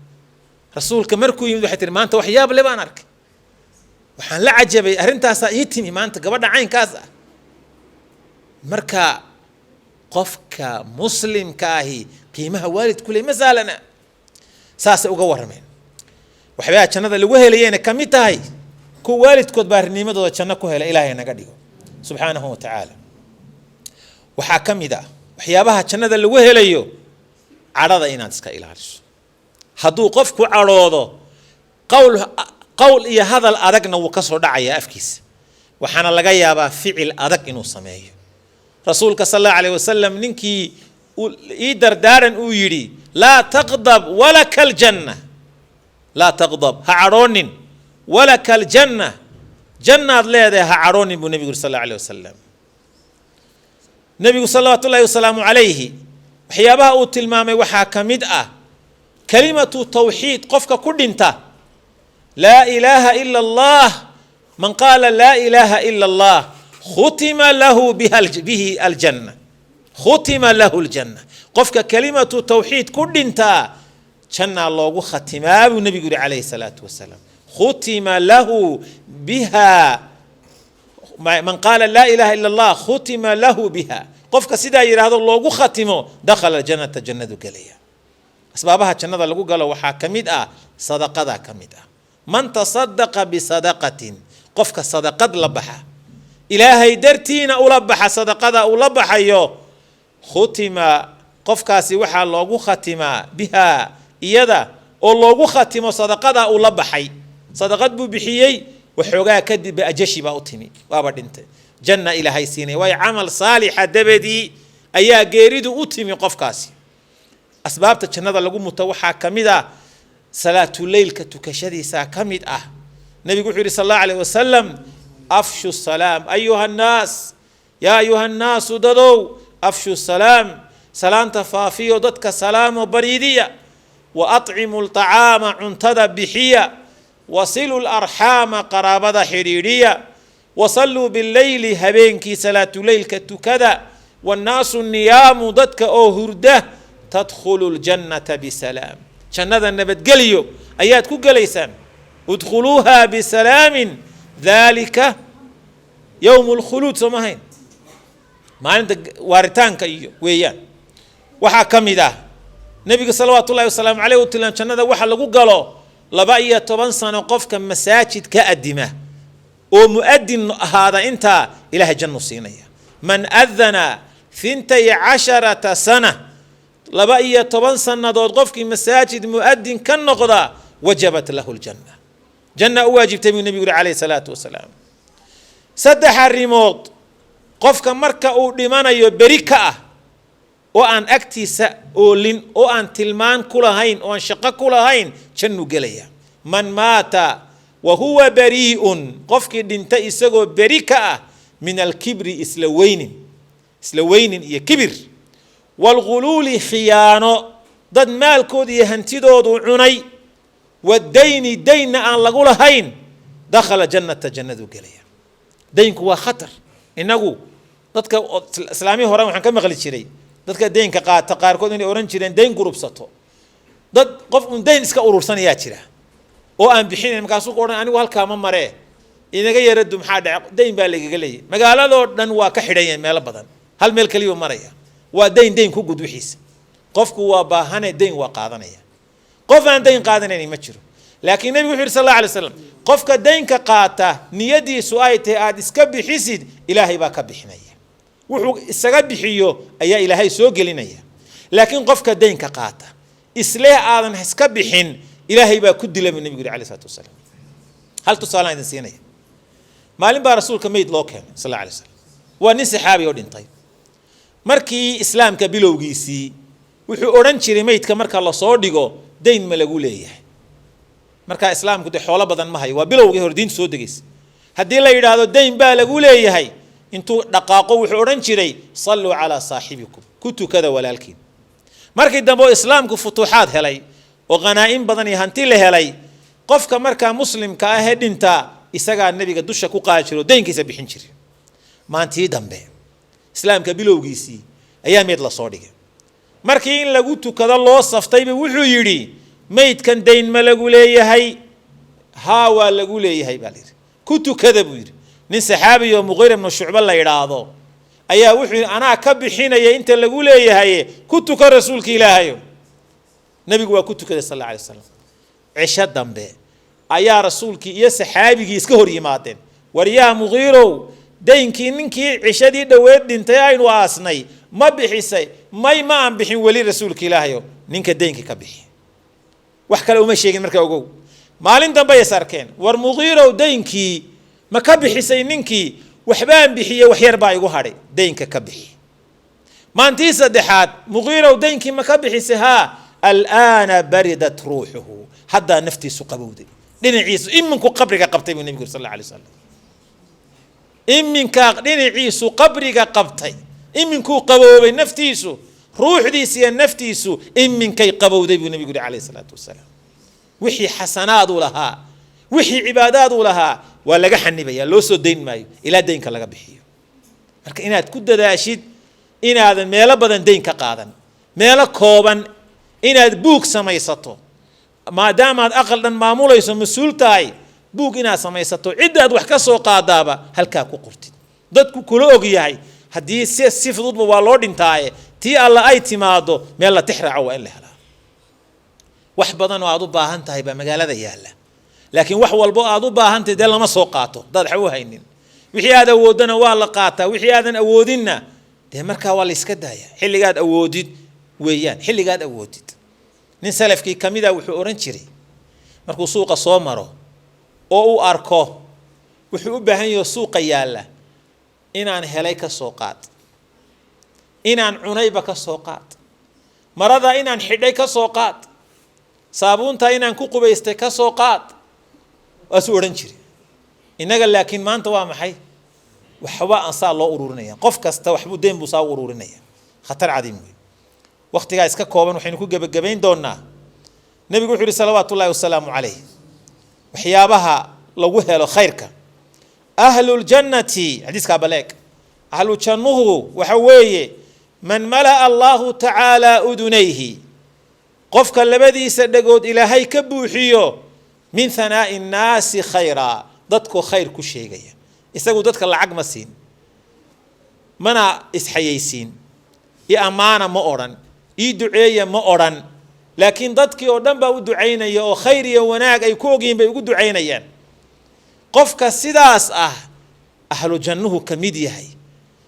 rasuulka markuu yimid waxay tiri maanta wax yaab leh baan arkay waxaan la cajabay arintaas ay timi maanta gabadha caynkaas ah marka qofka muslimka ahi qiimaha waalidku leey masalana saas uga warameen waxba jannada lagu helayeen kamid tahay ku waalidkood baarnimadooda janno ku helay ilaahay naga dhigo subhanahu wa ta'ala waxa kamida waxyaabaha jannada lagu helayo cadada inaad iska ilaaliso hadduu qofku cadhoodo qowl iyo hadal adagna wuu ka soo dhacaya afkiisa waxaana laga yaabaa ficil adag inuu sameeyo rasuulka sallallahu alayhi wasallam ninkii ii dardaaran uu yiri la taqdab walakal janna la taqdab ha cadhoonin walakal janna jannaad leedahay ha cadhoonin buu nabigu sallallahu alayhi wasallam nabigu sallallahu alayhi wasallam alayhi waxyaabaha uu tilmaamay waxa kamid ah kalimatu tawxiid qofka ku dhinta la ilaha illa allah man qala la ilaha illa allah khutima lahu bihi aljanna khutima lahu aljanna qofka kalimatu tawxiid ku dhinta janna loogu khatimaa buu nabigu alayhi salatu wasalam khutima lahu biha man qala la ilaha illa allah khutima lahu biha qofka sida yiraahdo loogu khatimo dakhala aljannata jannadu galaya asbaabaha jannada lagu galo waxa kamid ah sadaqada kamid ah man tasaddaqa bi sadaqatin qofka sadaqad la baxa ilaahay dartiina ula baxa sadaqada ula baxayo khutima qofkaasi waxa loogu khatimaa biha iyada oo loogu khatimo sadaqada ula baxay sadaqad buu bixiyay waxoogaa kadib ajashi baa u timi waaba dhintay janna ilaahay siinay way amal saalix dabadi ayaa geeridu u timi qofkaasi asbaabta jannada lagu muto waxa kamida salaatu leylka tukashadiisa kamid ah nabigu wuxuu yiri sallallahu alayhi wasallam afshu salam ayuha nas ya ayuha nas dadaw afshu salam salanta faafiyo dadka salaamo bariidiya wa at'imu al-ta'ama untada bihiya wasilu al-arhama qarabada xiriiriya wasallu bil-layli habeenki salatu leylka tukada wan nasu niyamu dadka oo hurda tadkhulu al-jannata bisalam jannada nabadgeliyo ayaad ku galeysaan udkhuluha bisalamin dhalika yawm al-khulud samahayn maalinta waaritaanka iyo weeyaan waxa kamida nabiga sallallahu alayhi wasallam alayhi tilan jannada waxa lagu galo 12 sano qofka masaajid ka adima oo muadin ahaada inta ilaahay janno siinaya man adhana 12 sana 12 sanadood qofkii masaajid muadin ka noqda wajabat lahu aljanna janna waajibtay nabiga alayhi salatu wasalam saddex arimood qofka marka uu dhimanayo berika ah oo aan agtiisa oolin oo aan tilmaan ku lahayn oo aan shaqo ku lahayn jannu galaya man maata wa huwa bari'un qofkii dhinta isagoo beri ka ah min alkibri isla weynin iyo kibir walghuluuli khiyaano dad maalkood iyo hantidoodu cunay wadayni daynna aan lagu lahayn dakhala jannata jannadu gelaya daynku waa khatar inagu dadka islaamii hore waxaan ka maqli jiray dadka daynka qaata qaarkood inay oran jireen dayn gurubsato dad qof un dayn iska urursanayaa jira oo aan bixinayn markaasuu oran anigu halkaa ma maree inaga yaradu maxaa dhac dayn baa lagaga leeyahay magaaladoo dhan waa ka xidhayeen meelo badan hal meel kaliya maraya waa dayn ku gud wixiisa qofku waa baahane dayn waa qaadanaya qof aan dayn qaadanayn ma jiro laakiin nabigu wuxuu sallallahu alayhi wasallam qofka daynka qaata niyadiisu ay tahay aad iska bixisid ilaahay baa ka bixinaya wuxuu isaga bixiyo ayaa ilaahay soo gelinaya laakiin qofka daynka qaata islee aadan iska bixin ilaahay baa ku dilay nabigu alayhi salaatu wasallam hal tusaalaan idin siinaya maalin baa rasuulka meyd loo keenay sallallahu alayhi wasallam waa nin saxaabi oo dhintay markii islaamka bilowgiisii wuxuu oran jiray meydka marka la soo dhigo dayn ma lagu leeyahay marka islaamku de xoolo badan ma hayo waa bilowgii hor diinta soo degaysay haddii la yidhaahdo dayn baa lagu leeyahay intuu dhaqaaqo wuxuu odhan jiray salluu calaa saaxibikum ku tukada walaalkiin markii dambe oo islaamku futuuxaad helay oo qanaa'in badan iyo hanti la helay qofka markaa muslimka ah ee dhintaa isagaa nebiga dusha ku qaadi jiro daynkiisa bixin jiray maantii dambe islaamka bilowgiisii ayaa meyd la soo dhigay markii in lagu tukado loo saftayba wuxuu yidhi meydkan dayn ma lagu leeyahay haa waa lagu leeyahay baa layidhi ku tukada buu yidhi nin saxaabi oo Mughira ibn Shu'ba la yidhaahdo ayaa wuxuu yidhi anaa ka bixinaya inta lagu leeyahay ku tuka rasuulka ilaahayo nabigu waa ku tukaday sallallahu alayhi wasallam cisha dambe ayaa rasuulkii iyo saxaabigii iska hor yimaadeen war yaa Mughirow daynkii ninkii cishadii dhaweed dhintay aynu aasnay ma bixisay ma aan bixin wali rasuulka ilaahayo ninka daynkii ka bixi wax kale uma sheegin markaa ogow maalin dambe ay sarkeen war Mughirow daynkii ma ka bixisay ninkii waxbaan bixiyay wax yar baa igu hadhay daynka ka bixi maantii saddexaad Mughirow daynkii ma ka bixisay ha al'aana baridat ruuxuhu hadda naftiisu qabowday dhinaciisu iminku qabriga qabtay buu nabiga sallallahu alayhi wasallam iminka dhinaciisu qabriga qabtay iminku qaboobay naftiisu ruuxdiisa iyo naftiisu iminkay qabowday buu nabiga alayhi salaatu wasallam wixii xasanaad u lahaa wixii cibaadaad u lahaa waa laga xanibaya loo soo deyn maayo ilaa deynka laga bixiyo marka inaad ku dadaashid inaadan meelo badan deyn ka qaadan meelo kooban inaad buug samaysato maadaama aad aqal dhan maamulayso mas'uul tahay buug inaad samaysato cidaad wax ka soo qaadaaba halkaa ku qortid dadku kula og yahay haddii si fududba waa loo dhintaaye tii alla ay timaado meel la tixraaco waa in la helaa wax badan oo aad u baahan tahay baa magaalada yaalla laakiin wax walbo aad u baahan tahay dee lama soo qaato dad wax u haynin wixii aad awoodana waa la qaataa wixii aadan awoodinna dee markaa waa la iska daaya xilligaad awoodid weeyaan xilligaad awoodid nin salafkii kamida wuxuu oran jiray markuu suuqa soo maro oo uu arko wuxuu u baahan yahay suuqa yaalla inaan helay ka soo qaad inaan cunayba ka soo qaad marada inaan xidhay ka soo qaad saabuunta inaan ku qubaystay ka soo qaad waasuu oran jiray inaga laakiin maanta waa maxay waxba aan saa loo ururinaya qof kasta waxbuu deen buu saa ururinaya khatar cadiim weey waqtiga iska kooban waxaynu ku gabagabayn doonaa nabigu wuxuu yiri salawaatullaahi wasalaamu calayhi waxyaabaha lagu helo khayrka ahlul jannati hadiiska baleek ahlul jannuhu waxa weeye man mala Allahu ta'ala udunayhi qofka labadiisa dhagood ilaahay ka buuxiyo min thanaa'i naasi khayra dadku khayr ku sheegaya isagu dadka lacag ma siin mana isxayeysiin amaana ma oran duceeya ma oran laakiin dadkii oo dhan baa u duceynaya oo khayr iyo wanaag ay ku ogeen bay ugu duceynayaan qofka sidaas ah ahlu jannuhu kamid yahay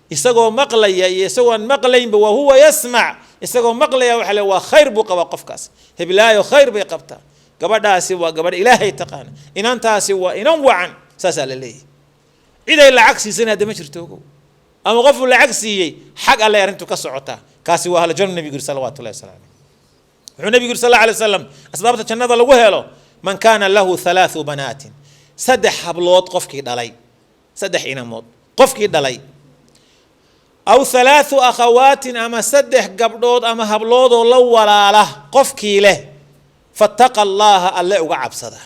isagoo maqlaya iyo isagoo maqlaynba waa huwa yasma' isagoo maqlaya waxa la waa khayr buu qaba qofkaas hiblaayo khayr bay qabtaa gabadhaasi waa gabadh ilaahay taqaan inantaasi waa inan wacan saasa la leeyahay ciday lacag siisan hadda ma jirto ogow ama qof lacag siiyay xaq alle arintu ka socota kaasi waa ahlu janna nabiga sallallahu alayhi wasallam wuxuu nabiga sallallahu alayhi wasallam asbaabta jannada lagu helo man kaana lahu 3 banaatin saddex hablood qofkii dhalay saddex inamood qofkii dhalay aw 3 akhawaatin ama saddex gabdhood ama hablood oo la walaala qofkii leh fattaqa allaha alla uga cabsada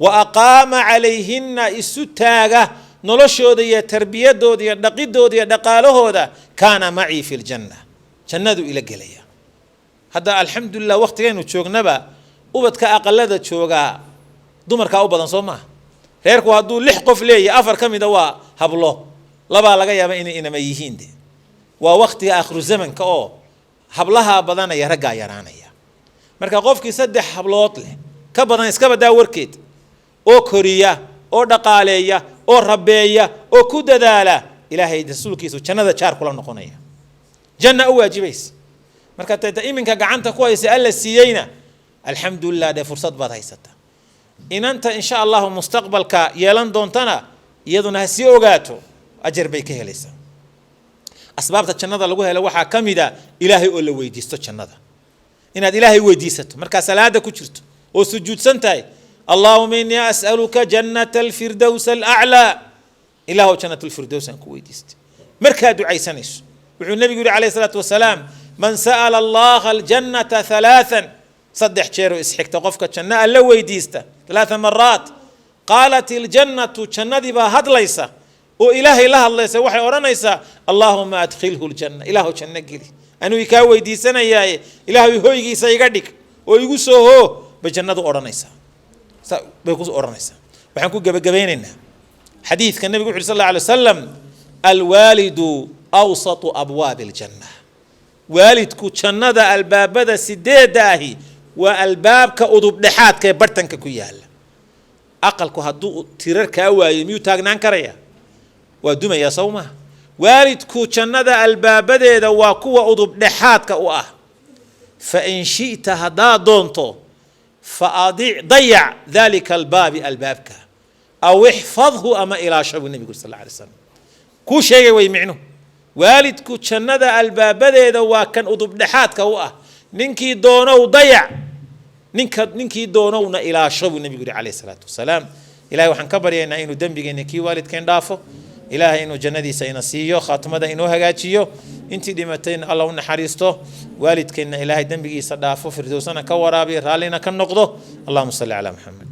wa aqaama calayhinna isu taaga noloshooda iyo tarbiyadooda iyo dhaqidooda iyo dhaqaalahooda kaana macii fi ljanna jannadu ila gelaya hadda alxamdulillah waqtigaynu joognaba ubadka aqalada joogaa dumarkaa u badan soo maaha reerku hadduu 6 qof leeyahay 4 ka mida waa hablo labaa laga yaaba inay inama yihiin de waa waqtiga aakhiru zamanka oo hablaha badanaya raggaa yaraanaya marka qofkii 3 hablood leh ka badan iska badaa warkeed oo koriya oo dhaqaaleeya oo rabeeya oo ku dadaala ilaahay rasuulkiisu jannada jaar kula noqonaya janna u waajibays marka tayta iminka gacanta ku haysa alla siiyayna alxamdulillah de fursad baad haysata inanta insha Allah mustaqbalka yeelan doontana iyaduna si ogaato ajar bay ka helaysaa asbaabta jannada lagu helo waxa kamida ilaahay oo la weydiisto jannada inaad ilaahay weydiisato marka salaada ku jirto oo sujuudsan tahay اللهم إني أسألك جنة الفردوس الأعلى إله جنة الفردوس أنك ويديست مركا دعاء سنس وعن النبي عليه الصلاة والسلام من سأل الله الجنة 3 صدح شيرو إسحك تقفك جنة ألا ويديست 3 مرات قالت الجنة جنة بها هد ليس وإله الله الله يسوي وحي أورانيسا اللهم أدخله الجنة إله جنة قلي أنو يكا ويديسنا يا إله يهوي سيقدك ويقصه بجنة أورانيسا بيكون أورانيسا وحنكون جبيننا حديث كان النبي صلى الله عليه وسلم الوالد أوسط أبواب الجنة والدك جنة الباب ده سديداهي والباب كأضب لحات كبرتن ككيال أقل كهدو تيرر كأوي ميو تاجنان كريا ودوما يا صومه والدك جنة الباب ده وقوة أضب لحات كأوه فإن شئت هدا دونتو ضيع ذلك البابك أو احفظه أما إلى شعب النبي صلى الله عليه وسلم كو شيء ويمعنه والدك جنة الباب ده وكان أضب لحاتك هو ننكي دونه ضيع ننكي دونه إلى شعب النبي عليه الصلاة والسلام إلهي وحن كبر يا إنه دنبي إنكي والد كان دافو إلهي إنه جندي سينسيو خاتمة إنه هجاتيو أنت دمتين الله ونحرسته والد كان إلهي دنبي صدافو في ردوسنا كورابي رالينا كالنقضه اللهم صل على محمد